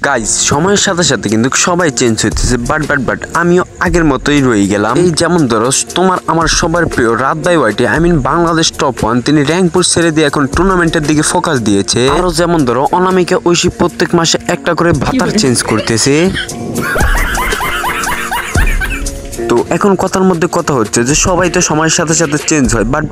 Guys সময়ের সাথে সাথে কিন্তু সবাই চেঞ্জ হইতেছে বাট আমিও আগের মতোই রয়ে গেলাম। এই যেমন ধরো তোমার আমার সবার প্রিয় রাত বাই ওয়াইটি বাংলাদেশ টপ 1 তিনি র্যাঙ্ক পুশ ছেড়ে দিয়ে এখন টুর্নামেন্টের দিকে ফোকাস দিয়েছে। আরো যেমন ধরো অনামিকা ঐশী প্রত্যেক মাসে একটা করে ভাতার চেঞ্জ করতেছে। তো এখন কথার মধ্যে কথা হচ্ছে যে সবাই তো সময়ের সাথে সাথে চেঞ্জ হয় বাট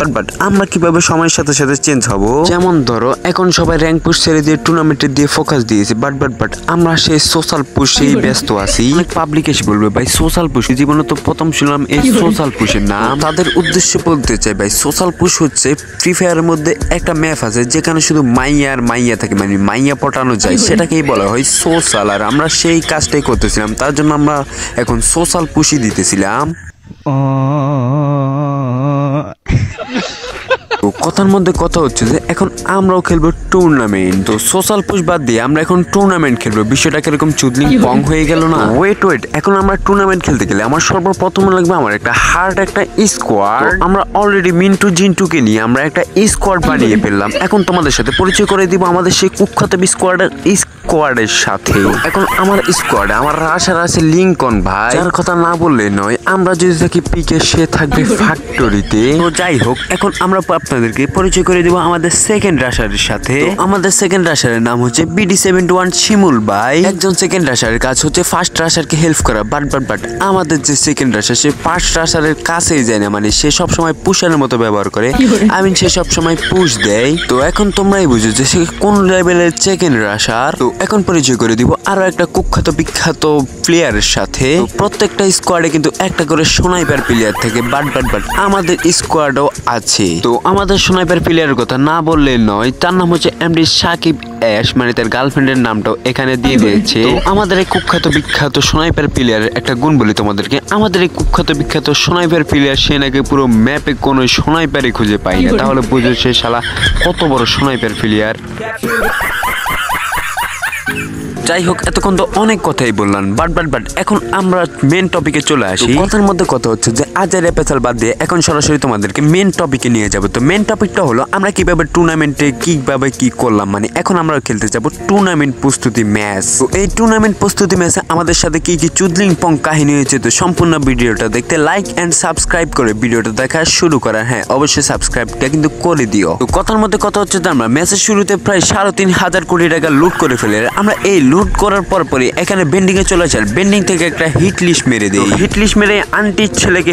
আমরা কিভাবে সময়ের সাথে সাথে চেঞ্জ হব। যেমন ধরো এখন সবাই র্যাঙ্ক পুশ ছেড়ে দিয়ে টুর্নামেন্টের দিয়ে ফোকাস দিয়েছে বাট আমরা সেই সোশ্যাল পুশেই ব্যস্ত আছি। অনেক পাবলিক এসে বলবে ভাই সোশ্যাল পুশ জীবনে তো প্রথম শুনলাম এই সোশ্যাল পুশের নাম। তাদের উদ্দেশ্যে বলতে চাই ভাই সোশ্যাল পুশ হচ্ছে ফ্রি ফায়ারের মধ্যে একটা ম্যাপ আছে যেখানে শুধু মাইয়া থাকে, মানে মাইয়া পটানো যায়, সেটাকেই বলা হয় সোশ্যাল। আর আমরা সেই কাজটাই করতেছিলাম, তার জন্য আমরা এখন সোশ্যাল পুশই দিতেছিলাম। কথার মধ্যে কথা হচ্ছে যে এখন আমরাও খেলবো টুর্নামেন্ট। তো সোশ্যাল পুশ বাদ দিয়ে আমরা এখন টুর্নামেন্ট খেলবো। বিষয়টা কিরকম চুদলিং পং হয়ে গেল না? ওয়েট এখন আমরা টুর্নামেন্ট খেলতে গেলে আমার সর্বপ্রথম লাগবে আমার একটা হার্ড একটা স্কোয়াড। আমরা অলরেডি মিন্টু জিন্টুকে নিয়ে আমরা একটা স্কোয়াড বানিয়ে ফেললাম। এখন তোমাদের সাথে পরিচয় করে দিব আমাদের সেই কুখ্যাত স্কোয়াডের সাথে। এখন আমার স্কোয়াডে আমার রাশার আছে লিঙ্কন ভাই, যার কথা না বললে নয়। আমরা যদি থাকি পিকে, সে থাকবে ফ্যাক্টরিতে। তো যাই হোক, এখন আমরা আপনাদেরকে পরিচয় করে দেব আমাদের সেকেন্ড রাশারের সাথে। আমাদের সেকেন্ড রাশারের নাম হচ্ছে BD71 শিমুল ভাই। একজন সেকেন্ড রাশারের কাজ হচ্ছে ফার্স্ট রাশারকে হেল্প করা বাট আমাদের যে সেকেন্ড রাশার সে ফার্স্ট রাশারের কাছেই যায় না, মানে সে সবসময় পুষারের মতো ব্যবহার করে। সে সবসময় পুশ দেয়। তো এখন তোমরাই বুঝো যে সে কোন লেভেলের সেকেন্ড রাশার। তো এখন পরিচয় করে দিব আরো একটা কুখ্যাত বিখ্যাত প্লেয়ারের সাথে। প্রত্যেকটা স্কোয়াডে কিন্তু একটা করে স্নাইপার প্লেয়ার থাকে বাট আমাদের স্কোয়াডও আছে। তো আমাদের স্নাইপার প্লেয়ারের কথা না বললে নয়, তার নাম হচ্ছে এমডি সাকিব অ্যাশ, মানে তার গার্লফ্রেন্ডের নামটাও এখানে দিয়ে দিয়েছে। তো আমাদের এই কুখ্যাত বিখ্যাত স্নাইপার প্লেয়ারের একটা গুণ বলি তোমাদেরকে। আমাদের এই কুখ্যাত বিখ্যাত স্নাইপার প্লেয়ার সে নাকি পুরো ম্যাপে কোনো স্নাইপারই খুঁজে পায় না। তাহলে বুঝো সে শালা কত বড় স্নাইপার প্লেয়ার। যাই হোক, এতক্ষণ তো অনেক কথাই বললাম বাট এখন আমরা মেন টপিকে চলে আসি। কথার মধ্যে কথা হচ্ছে যে আজের এপিসোড বাদ দিয়ে এখন সরাসরি তোমাদেরকে মেন টপিকে নিয়ে যাব। তো মেন টপিকটা হলো আমরা কিভাবে টুর্নামেন্টে কিভাবে কি করলাম, মানে এখন আমরা খেলতে যাব টুর্নামেন্ট প্রস্তুতি ম্যাচ। তো এই টুর্নামেন্ট প্রস্তুতি ম্যাচে আমাদের সাথে কি কি চুদলিং পং কাহিনী হয়েছে, তো সম্পূর্ণ ভিডিওটা দেখতে লাইক এন্ড সাবস্ক্রাইব করে ভিডিওটা দেখা শুরু করা। হ্যাঁ, অবশ্যই সাবস্ক্রাইবটা কিন্তু করে দিও। তো কথার মধ্যে কথা হচ্ছে যে আমরা ম্যাচের শুরুতে প্রায় 3,500 কোটি টাকা লুট করে ফেলে আমরা এই লুট করার পরই এখানে বেন্ডিং এ চলে আসে। বেন্ডিং থেকে একটা হিট লিস্ট মেরে দেই। হিট লিস্ট মেরে আন্টির ছেলেকে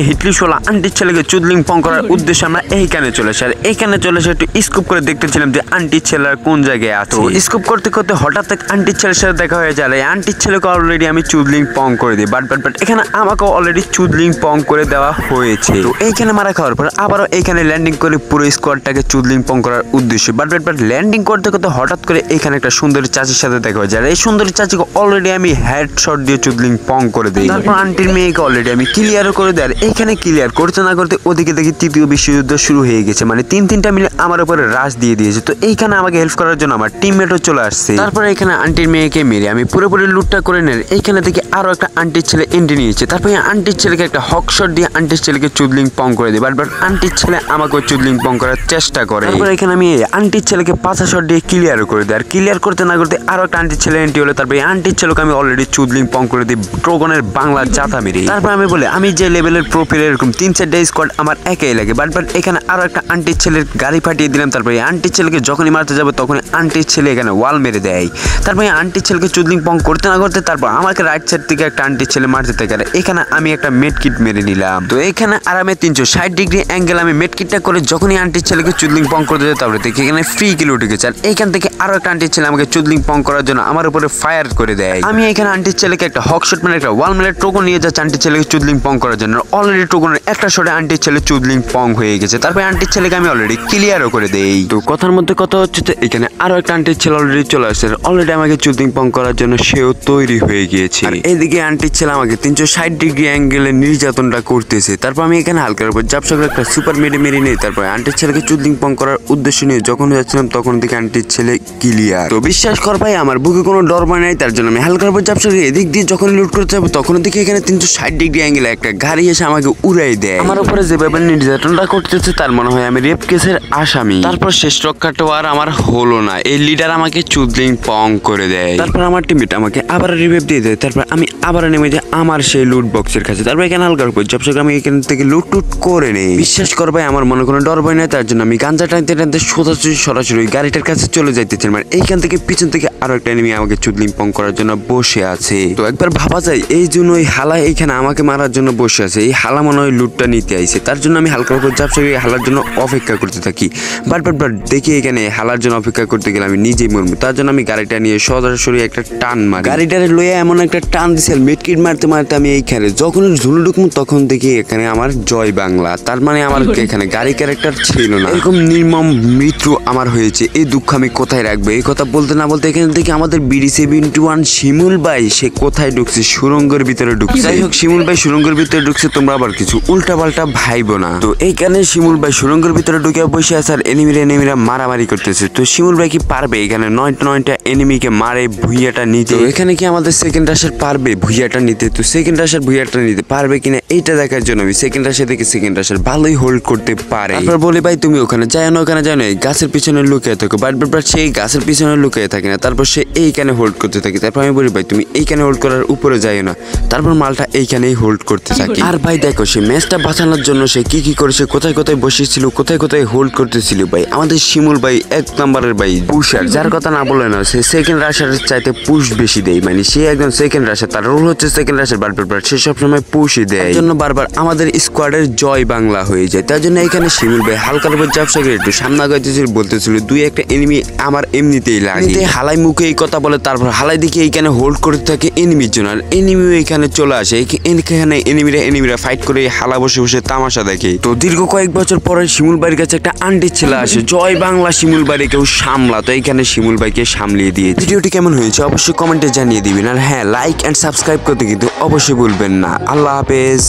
আন্টির ছেলেকে চুদলিং পং করার উদ্দেশ্যে আমরা এইখানে চলে আসি। আর এইখানে চলে এসে একটু স্কুপ করে দেখতেছিলাম যে আন্টির ছেলের কোন জায়গায় আছে। স্কুপ করতে করতে হঠাৎ আন্টির ছেলের সাথে দেখা হয়ে যায়। এই আন্টির ছেলেকে অলরেডি আমি চুদলিং পং করে দিই বাট এখানে আমাকে অলরেডি চুদলিং পং করে দেওয়া হয়েছে। তো এইখানে মারা খাওয়ার পর আবারও এইখানে ল্যান্ডিং করে পুরো স্কোয়াডটাকে চুদলিং পং করার উদ্দেশ্যে বাট ল্যান্ডিং করতে করতে হঠাৎ করে এখানে একটা সুন্দরী চাচির সাথে দেখা হয়ে যায়। এই সুন্দরী চাচিকে অলরেডি আমি হেডশট দিয়ে চুদলিং পং করে দিই। তারপর আন্টির মেয়েকে অলরেডি আমি ক্লিয়ারও করে দেয়। আর এইখানে ক্লিয়ার করতে না করতে ওদিকে দেখি তৃতীয় বিশ্বযুদ্ধ শুরু হয়ে গেছে, মানে তিনটা মিলে আমার উপরে রাশ দিয়ে দিয়েছে। তো এইখানে আমাকে হেল্প করার জন্য আমার টিমমেটও চলে আসছে। তারপরে এখানে আন্টির মেয়েকে মেরে আমি পুরোপুরি লুটটা করে নেই। এইখানে থেকে আরো একটা আন্টির ছেলে এন্ট্রি নিয়েছে। তারপরে আন্টির ছেলেকে একটা হকশট দিয়ে আন্টির ছেলেকে চুদলিং পং করে দিই বাট আন্টির ছেলে আমাকে চুদলিং পং করার চেষ্টা করে। তারপরে এখানে আমি আন্টির ছেলেকে 5 শট দিয়ে ক্লিয়ারও করে দেয়। আর ক্লিয়ার করতে না করতে আরো একটা আন্টির ছেলে এন্ট্রি হলো। তারপরে আন্টির ছেলেকে আমি অলরেডি চুদলিং পং করে দিই ড্রাগনের বাংলা জাতা মেরে। তারপর আমি বলি আমি যে লেভেলের প্রো প্লেয়ার এরকম 3-4টা স্কোয়াড আমার একাই লাগে বাট এখানে আরো একটা আন্টির ছেলের গাড়ি ফাটিয়ে দিলাম। তারপরে আন্টির ছেলেকে যখনই মারতে যাবো তখন আন্টির ছেলে এখানে ওয়াল মেরে দেয়। তারপরে আন্টির ছেলেকে চুদলিং পং করতে না করতে তারপর আমাকে রাইট সাইড থেকে একটা আন্টির ছেলে মারতে থাকে। এখানে আমি একটা মেড কিট মেরে নিলাম। তো এখানে আরামে 360 ডিগ্রি অ্যাঙ্গেল আমি মেড কিটটা করে যখনই আন্টির ছেলেকে চুদলিং পং করতে যাই তারপরে দেখি এখানে ফ্রি কিল উঠে গেছে। আর এইখান থেকে আরো একটা আন্টির ছেলে আমাকে চুদলিং পং করার জন্য আমার উপরে ফায়ার করে দেয়। আমি এখানে আন্টির ছেলেকে একটা হকশট মানে একটা ওয়াল মেরে টোকন নিয়ে যাচ্ছে আন্টির ছেলেকে চুদলিং পং করার জন্য। অলরেডি টোকনের একটা শটে আন্টির ছেলে চুদলিং পং হয়ে গেছে। তারপরে আন্টির ছেলেকে আমি অলরেডি ক্লিয়ারও করে দেই। তো কথার মধ্যে কথা হচ্ছে যে এখানে আরো একটা আন্টির ছেলে অলরেডি চলে আসছে। অলরেডি আমাকে চুদলিং পং করার জন্য সেও তৈরি হয়ে গিয়েছে। আর এইদিকে আন্টির ছেলে আমাকে 360 ডিগ্রি অ্যাঙ্গেলে নির্যাতনটা করতেছে। তারপর আমি এখানে হালকার উপর জাপসা করে একটা সুপার মেরে নেই। তারপর আন্টির ছেলেকে চুদলিং পং করার উদ্দেশ্য নিয়ে যখন যাচ্ছিলাম তখন দিকে আন্টির ছেলে ক্লিয়ার। তো বিশ্বাস কর ভাই আমার বুকে কোনো ডর ভয় নাই, তার জন্য আমি হালকার উপর জাপসা করে এদিক দিয়ে যখন লুট করতে যাবো তখন দিকে এখানে 360 ডিগ্রি অ্যাঙ্গেলে একটা গাড়ি এসে আমাকে থেকে উড়াই দেয়। আমার উপরে যেভাবে নির্যাতনটা করতেছে তার মনে হয় আমি রেপ কেসের আসামি। তারপর শেষ রক্ষাটাও আর আমার হলো না, এই লিডার আমাকে চুদলিং পং করে দেয়। তারপর আমার টিমমেট আমাকে আবার রিভাইভ দিয়ে দেয়। তারপর আমি আবার নেমে যাই আমার সেই লুট বক্সের কাছে। তারপর এখানে হালকা করে জবসে আমি এখান থেকে লুট টুট করে নেই। বিশ্বাস করবে আমার মনে কোনো ডর ভয় নাই, তার জন্য আমি গাঞ্জা টানতে টানতে সরাসরি গাড়িটার কাছে চলে যাইতেছি। মানে এইখান থেকে পিছন থেকে আরো একটা এনিমি আমাকে চুদলিং পং করার জন্য বসে আছে। তো একবার ভাবা যায় এই জন্য ওই হালা এইখানে আমাকে মারার জন্য বসে আছে। এই হালা মনে হয় লুটটা নিতে আইছে, তার জন্য আমি হালকা করে জবসে হালার জন্য অপেক্ষা করতে থাকি। বাট দেখি এখানে হালার জন্য অপেক্ষা করতে গেলে আমি নিজেই মরবো। তার জন্য আমি গাড়িটা নিয়ে সরাসরি একটা টান মারি। গাড়িটারে লইয়া এমন একটা টান দিছে মিডকিট মারতে মারতে আমি এইখানে যখন ঝুলে ঢুকবো তখন দেখি এখানে আমার জয় বাংলা। তার মানে আমার এখানে গাড়ি ক্যারেক্টার ছিল না। এরকম নির্মম মৃত্যু আমার হয়েছে, এই দুঃখ আমি কোথায় রাখবো? এই কথা বলতে না বলতে এখানে দেখি আমাদের BD71 শিমুল ভাই সে কোথায় ঢুকছে, সুরঙ্গের ভিতরে ঢুকছে। যাই হোক শিমুল ভাই সুরঙ্গের ভিতরে ঢুকছে, তোমরা আবার কিছু উল্টা পাল্টা ভাইবো না। তো এইখানে শিমুল ভাই সুরঙ্গের ভিতরে ঢুকে বসে আছে আর এনিমিরা মারামারি করতেছে। তো শিমুল ভাই কি পারবে এখানে 9টা এনিমিকে মারে ভুইয়াটা নিতে? এখানে কি আমাদের সেকেন্ড রাশার পারবে ভুইয়াটা নিতে? তো সেকেন্ড রাশার ভুইয়াটা নিতে পারবে কিনা এইটা দেখার জন্য আমি সেকেন্ড রাশা থেকে সেকেন্ড রাশার ভালোই হোল্ড করতে পারে। তারপর বলি ভাই তুমি ওখানে যায় না, ওখানে যায় না, গাছের পিছনে লুকিয়ে থাকো। বাট সেই গাছের পিছনে লুকিয়ে থাকে না, তারপর সে এইখানে হোল্ড করতে থাকে। তারপর আমি বলি ভাই তুমি এইখানে হোল্ড করার উপরে যায় না, তারপর মালটা এইখানেই হোল্ড করতে থাকে। আর ভাই দেখো সে ম্যাচটা বাঁচানোর জন্য সে কি করেছে, কোথায় বসেছিল, কোথায় হোল্ড করতেছিল। ভাই আমাদের শিমুল ভাই 1 নম্বরের ভাই পুশার, যার কথা না বলে না, সে সেকেন্ড রাশার চাইতে পুশ বেশি দেয়। মানে সে একজন সেকেন্ড রাশার, তার রোল হচ্ছে সেকেন্ড রাশার। বারবার সে সবসময় পুশই দেয়, জন্য বারবার আমাদের স্কোয়াডের জয় বাংলা হয়ে যায়। তার জন্য এখানে শিমুল ভাই হালকার উপর চাপসা করে একটু সামনে আগাইতেছিল, বলতেছিল 2-1টা এনিমি আমার এমনিতেই লাগে। হালাই মুখে এই কথা বলে, তারপর হালাই দেখে এইখানে হোল্ড করতে থাকে এনিমির জন্য। আর এনিমিও এখানে চলে আসে, এখানে এনিমিরা ফাইট করে হালা বসে তামাশা দেখে। তো দীর্ঘ কয়েক বছর পরে শিমুল ভাইয়ের কাছে একটা আন্টির ছেলে আসে, জয় বাংলা শিমুল ভাইকে কেউ সামলাতো, এইখানে শিমুল ভাইকে সামলিয়ে দিয়ে। ভিডিওটি কেমন হয়েছে অবশ্যই কমেন্টে জানিয়ে দিবেন। আর হ্যাঁ, লাইক এন্ড সাবস্ক্রাইব করতে কিন্তু অবশ্যই ভুলবেন না। আল্লাহ হাফেজ।